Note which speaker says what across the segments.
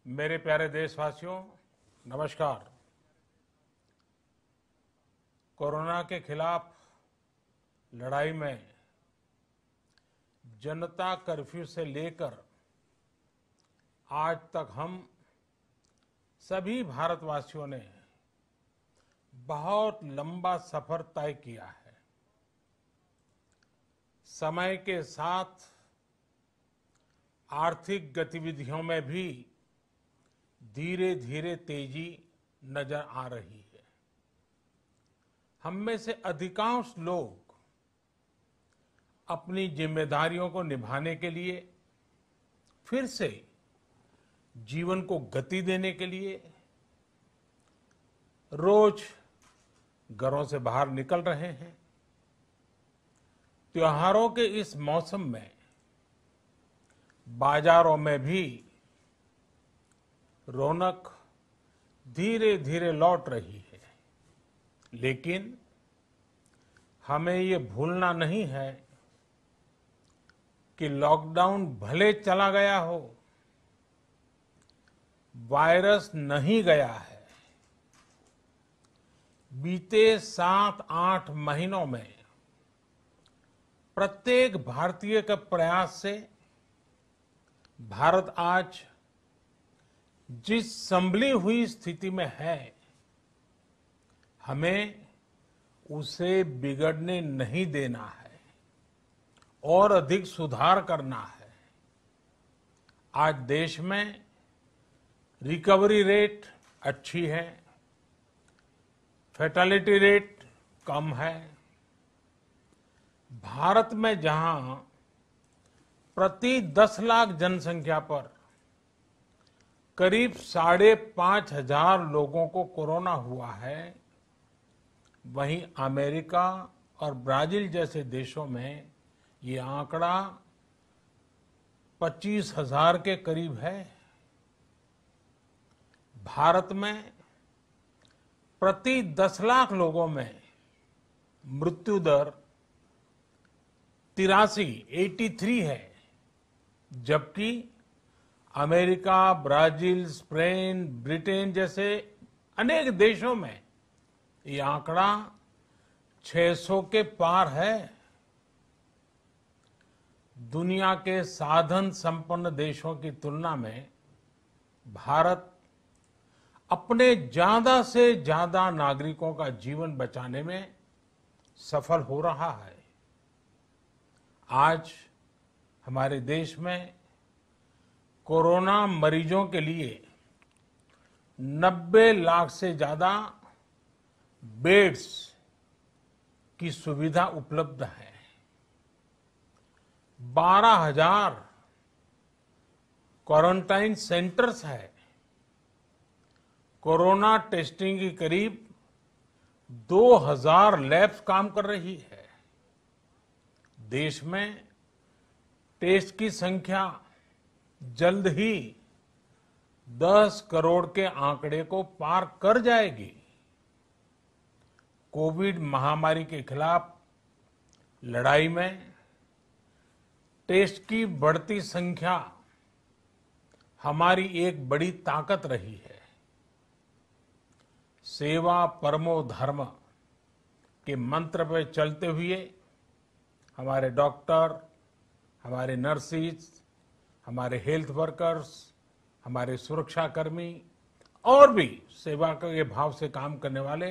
Speaker 1: मेरे प्यारे देशवासियों, नमस्कार। कोरोना के खिलाफ लड़ाई में जनता कर्फ्यू से लेकर आज तक हम सभी भारतवासियों ने बहुत लंबा सफर तय किया है। समय के साथ आर्थिक गतिविधियों में भी धीरे धीरे तेजी नजर आ रही है। हम में से अधिकांश लोग अपनी जिम्मेदारियों को निभाने के लिए, फिर से जीवन को गति देने के लिए रोज घरों से बाहर निकल रहे हैं। त्योहारों के इस मौसम में बाजारों में भी रौनक धीरे धीरे लौट रही है, लेकिन हमें ये भूलना नहीं है कि लॉकडाउन भले चला गया हो, वायरस नहीं गया है। बीते 7-8 महीनों में प्रत्येक भारतीय के प्रयास से भारत आज जिस संभली हुई स्थिति में है, हमें उसे बिगड़ने नहीं देना है और अधिक सुधार करना है। आज देश में रिकवरी रेट अच्छी है, फैटेलिटी रेट कम है। भारत में जहां प्रति 10 लाख जनसंख्या पर करीब 5,500 लोगों को कोरोना हुआ है, वहीं अमेरिका और ब्राजील जैसे देशों में ये आंकड़ा 25,000 के करीब है। भारत में प्रति 10 लाख लोगों में मृत्यु दर 83 है, जबकि अमेरिका, ब्राजील, स्पेन, ब्रिटेन जैसे अनेक देशों में ये आंकड़ा 600 के पार है। दुनिया के साधन संपन्न देशों की तुलना में भारत अपने ज्यादा से ज्यादा नागरिकों का जीवन बचाने में सफल हो रहा है। आज हमारे देश में कोरोना मरीजों के लिए 90 लाख से ज्यादा बेड्स की सुविधा उपलब्ध है। 12,000 क्वारंटाइन सेंटर्स है। कोरोना टेस्टिंग की करीब 2,000 लैब्स काम कर रही है। देश में टेस्ट की संख्या जल्द ही 10 करोड़ के आंकड़े को पार कर जाएगी। कोविड महामारी के खिलाफ लड़ाई में टेस्ट की बढ़ती संख्या हमारी एक बड़ी ताकत रही है। सेवा परमो धर्म के मंत्र पर चलते हुए हमारे डॉक्टर, हमारे नर्सिस, हमारे हेल्थ वर्कर्स, हमारे सुरक्षाकर्मी और भी सेवा के भाव से काम करने वाले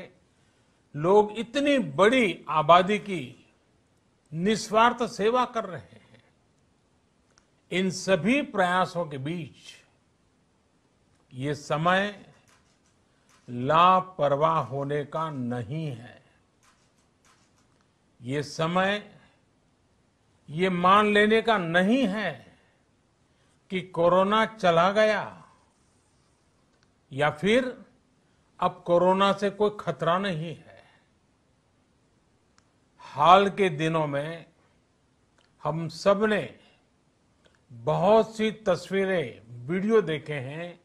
Speaker 1: लोग इतनी बड़ी आबादी की निस्वार्थ सेवा कर रहे हैं। इन सभी प्रयासों के बीच ये समय लापरवाह होने का नहीं है। ये समय ये मान लेने का नहीं है कि कोरोना चला गया या फिर अब कोरोना से कोई खतरा नहीं है। हाल के दिनों में हम सब ने बहुत सी तस्वीरें, वीडियो देखे हैं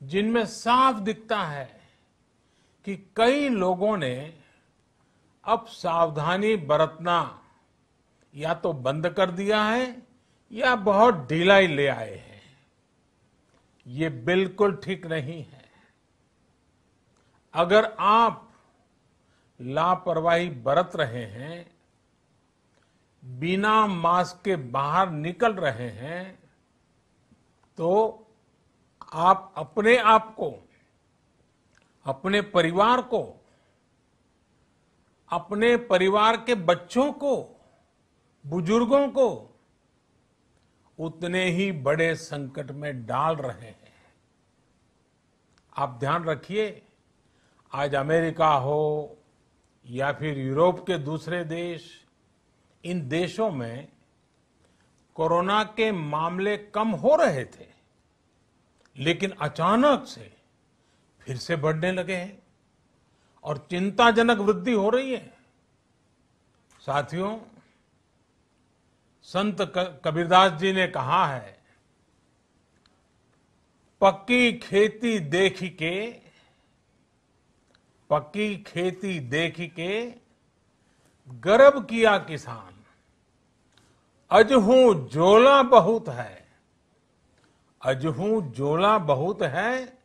Speaker 1: जिनमें साफ दिखता है कि कई लोगों ने अब सावधानी बरतना या तो बंद कर दिया है या बहुत ढिलाई ले आए हैं। ये बिल्कुल ठीक नहीं है। अगर आप लापरवाही बरत रहे हैं, बिना मास्क के बाहर निकल रहे हैं, तो आप अपने आप को, अपने परिवार को, अपने परिवार के बच्चों को, बुजुर्गों को उतने ही बड़े संकट में डाल रहे हैं। आप ध्यान रखिए, आज अमेरिका हो या फिर यूरोप के दूसरे देश, इन देशों में कोरोना के मामले कम हो रहे थे, लेकिन अचानक से फिर से बढ़ने लगे हैं और चिंताजनक वृद्धि हो रही है। साथियों, संत कबीरदास जी ने कहा है, पक्की खेती देखी के, पक्की खेती देखी के गर्व किया किसान, अजहू जोला बहुत है, अजहू जोला बहुत है,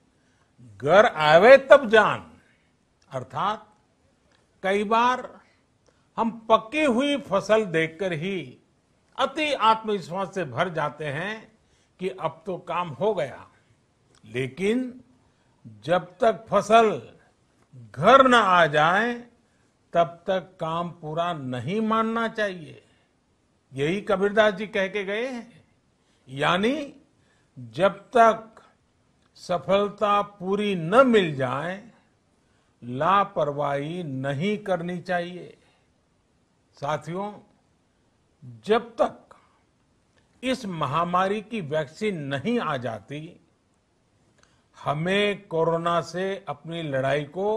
Speaker 1: घर आवे तब जान। अर्थात कई बार हम पकी हुई फसल देखकर ही अति आत्मविश्वास से भर जाते हैं कि अब तो काम हो गया, लेकिन जब तक फसल घर न आ जाए तब तक काम पूरा नहीं मानना चाहिए। यही कबीरदास जी कह के गए हैं। यानी जब तक सफलता पूरी न मिल जाए, लापरवाही नहीं करनी चाहिए। साथियों, जब तक इस महामारी की वैक्सीन नहीं आ जाती, हमें कोरोना से अपनी लड़ाई को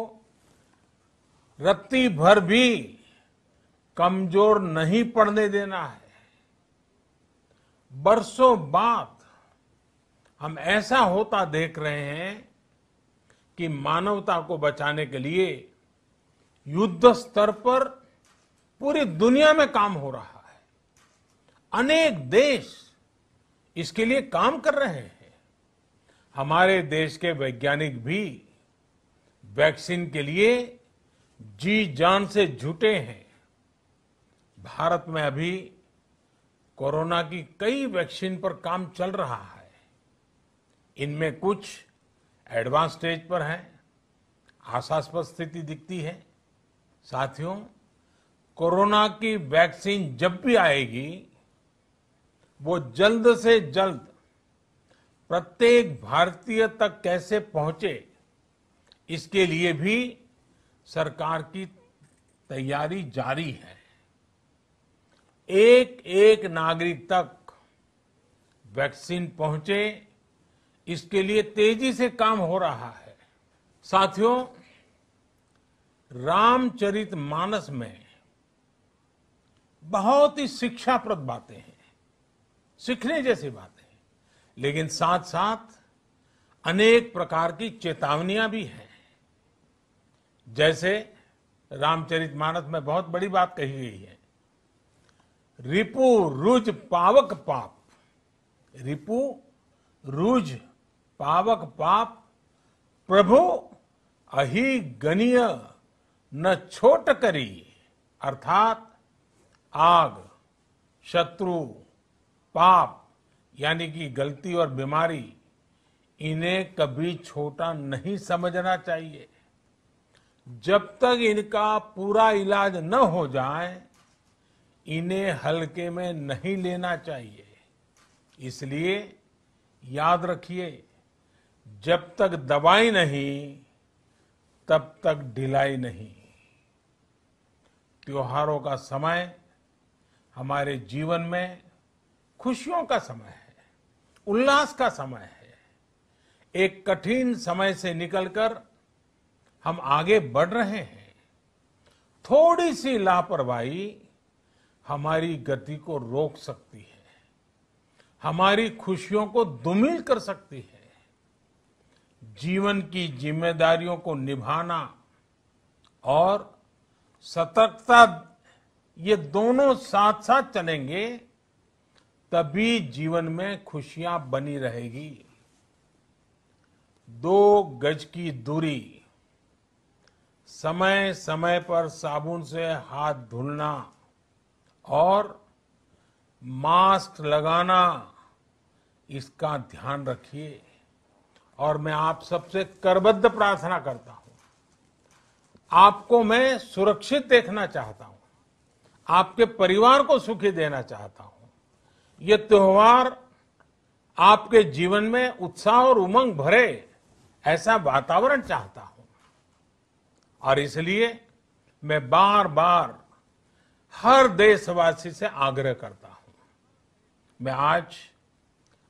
Speaker 1: रत्ती भर भी कमजोर नहीं पड़ने देना है। बरसों बाद हम ऐसा होता देख रहे हैं कि मानवता को बचाने के लिए युद्ध स्तर पर पूरी दुनिया में काम हो रहा है। अनेक देश इसके लिए काम कर रहे हैं। हमारे देश के वैज्ञानिक भी वैक्सीन के लिए जी जान से जुटे हैं। भारत में अभी कोरोना की कई वैक्सीन पर काम चल रहा है। इनमें कुछ एडवांस स्टेज पर है, आशास्पद स्थिति दिखती है। साथियों, कोरोना की वैक्सीन जब भी आएगी, वो जल्द से जल्द प्रत्येक भारतीय तक कैसे पहुंचे, इसके लिए भी सरकार की तैयारी जारी है। एक एक नागरिक तक वैक्सीन पहुंचे, इसके लिए तेजी से काम हो रहा है। साथियों, रामचरितमानस में बहुत ही शिक्षाप्रद बातें हैं, सीखने जैसी बातें हैं, लेकिन साथ साथ अनेक प्रकार की चेतावनियां भी हैं। जैसे रामचरितमानस में बहुत बड़ी बात कही गई है, रिपु रुज पावक पाप, रिपु रुज पावक पाप, प्रभु अहि गनीय न छोट करी। अर्थात आग, शत्रु, पाप यानी कि गलती और बीमारी, इन्हें कभी छोटा नहीं समझना चाहिए। जब तक इनका पूरा इलाज न हो जाए, इन्हें हल्के में नहीं लेना चाहिए। इसलिए याद रखिए, जब तक दवाई नहीं, तब तक ढिलाई नहीं। त्योहारों का समय हमारे जीवन में खुशियों का समय है, उल्लास का समय है। एक कठिन समय से निकलकर हम आगे बढ़ रहे हैं। थोड़ी सी लापरवाही हमारी गति को रोक सकती है, हमारी खुशियों को धूमिल कर सकती है। जीवन की जिम्मेदारियों को निभाना और सतर्कता, ये दोनों साथ साथ चलेंगे, तभी जीवन में खुशियां बनी रहेगी। 2 गज की दूरी, समय समय पर साबुन से हाथ धुलना और मास्क लगाना, इसका ध्यान रखिए। और मैं आप सबसे करबद्ध प्रार्थना करता हूं, आपको मैं सुरक्षित देखना चाहता हूं, आपके परिवार को सुखी देना चाहता हूं। ये त्योहार आपके जीवन में उत्साह और उमंग भरे, ऐसा वातावरण चाहता हूं। और इसलिए मैं बार बार हर देशवासी से आग्रह करता हूं। मैं आज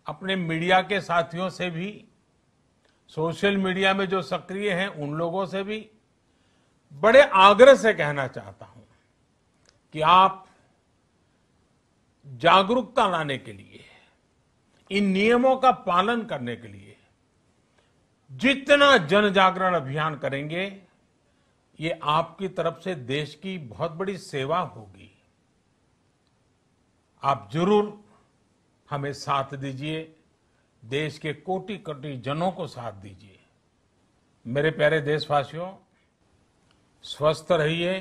Speaker 1: अपने मीडिया के साथियों से भी, सोशल मीडिया में जो सक्रिय हैं उन लोगों से भी बड़े आग्रह से कहना चाहता हूं कि आप जागरूकता लाने के लिए, इन नियमों का पालन करने के लिए जितना जन जागरण अभियान करेंगे, ये आपकी तरफ से देश की बहुत बड़ी सेवा होगी। आप जरूर हमें साथ दीजिए, देश के कोटि कोटि जनों को साथ दीजिए। मेरे प्यारे देशवासियों, स्वस्थ रहिए,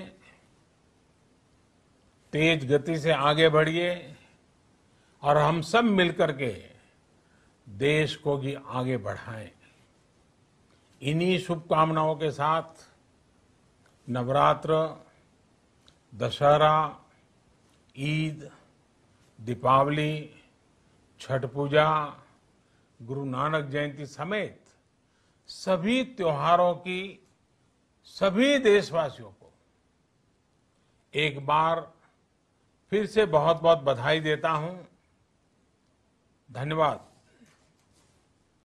Speaker 1: तेज गति से आगे बढ़िए और हम सब मिलकर के देश को भी आगे बढ़ाएं। इन्हीं शुभकामनाओं के साथ नवरात्र, दशहरा, ईद, दीपावली, छठ पूजा, गुरु नानक जयंती समेत सभी त्योहारों की सभी देशवासियों को एक बार फिर से बहुत बहुत बधाई देता हूं। धन्यवाद।